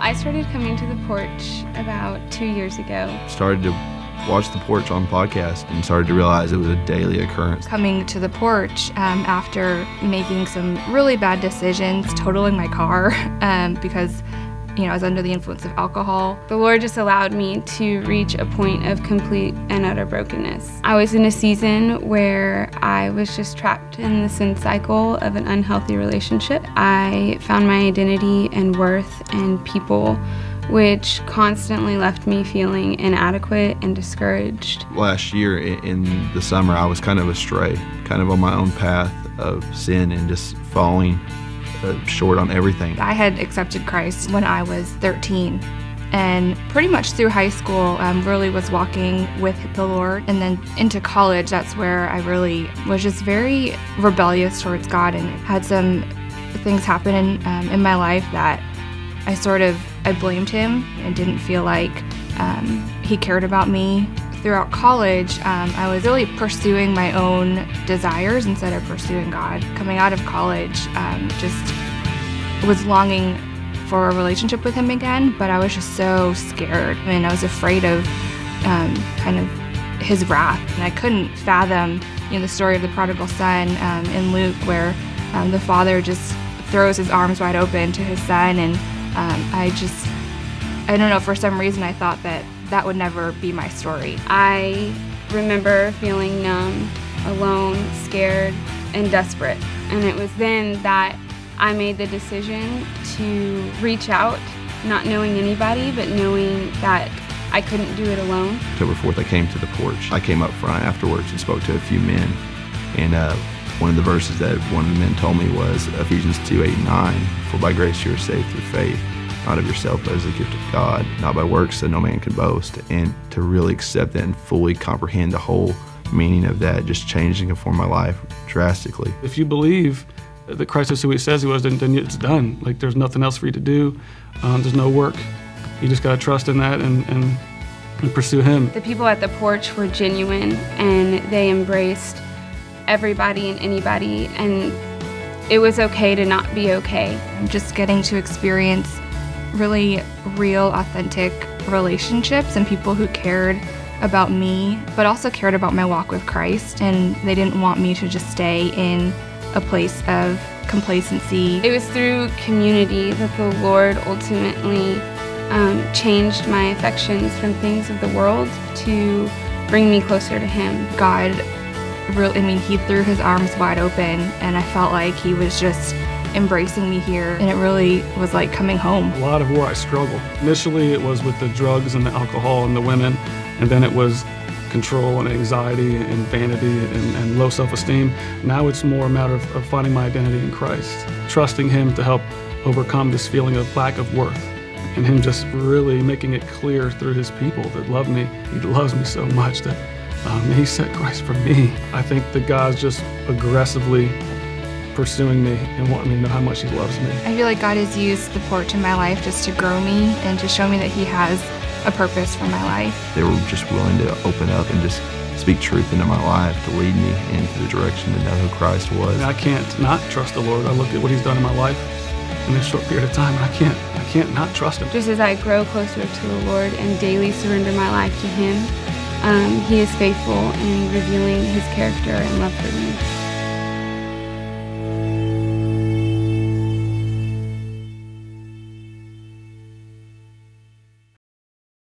I started coming to the Porch about 2 years ago. Started to watch the Porch on podcast and started to realize it was a daily occurrence. Coming to the Porch after making some really bad decisions, totaling my car because I was under the influence of alcohol. The Lord just allowed me to reach a point of complete and utter brokenness. I was in a season where I was just trapped in the sin cycle of an unhealthy relationship. I found my identity and worth in people, which constantly left me feeling inadequate and discouraged. Last year in the summer, I was kind of astray, kind of on my own path of sin and just falling short on everything. I had accepted Christ when I was 13, and pretty much through high school really was walking with the Lord, and then into college, that's where I really was just very rebellious towards God and had some things happen in my life that I blamed him and didn't feel like he cared about me. Throughout college, I was really pursuing my own desires instead of pursuing God. Coming out of college, just was longing for a relationship with him again, but I was just so scared, and I was afraid of kind of his wrath. And I couldn't fathom the story of the prodigal son in Luke, where the father just throws his arms wide open to his son, and I don't know, for some reason I thought that would never be my story. I remember feeling numb, alone, scared, and desperate. And it was then that I made the decision to reach out, not knowing anybody, but knowing that I couldn't do it alone. October 4th, I came to the Porch. I came up front afterwards and spoke to a few men. And one of the verses that one of the men told me was Ephesians 2:8-9, "For by grace you are saved through faith, not of yourself, but as a gift of God, not by works, so no man can boast." And to really accept that and fully comprehend the whole meaning of that just changed and conformed my life drastically. If you believe that Christ is who he says he was, then it's done. Like, there's nothing else for you to do. There's no work. You just got to trust in that and pursue him. The people at the Porch were genuine, and they embraced everybody and anybody, and it was okay to not be okay. I'm just getting to experience really real, authentic relationships and people who cared about me, but also cared about my walk with Christ, and they didn't want me to just stay in a place of complacency. It was through community that the Lord ultimately changed my affections from things of the world to bring me closer to him. God, he threw his arms wide open, and I felt like he was just embracing me here, and it really was like coming home. A lot of where I struggled. Initially it was with the drugs and the alcohol and the women, and then it was control and anxiety and vanity and low self-esteem. Now it's more a matter of finding my identity in Christ, trusting him to help overcome this feeling of lack of worth, and him just really making it clear through his people that love me. He loves me so much that he set Christ for me. I think that God's just aggressively pursuing me and wanting me to know how much he loves me. I feel like God has used the Porch in my life just to grow me and to show me that he has a purpose for my life. They were just willing to open up and just speak truth into my life, to lead me into the direction to know who Christ was. I can't not trust the Lord. I look at what he's done in my life in this short period of time, and I can't not trust him. Just as I grow closer to the Lord and daily surrender my life to him, he is faithful in revealing his character and love for me.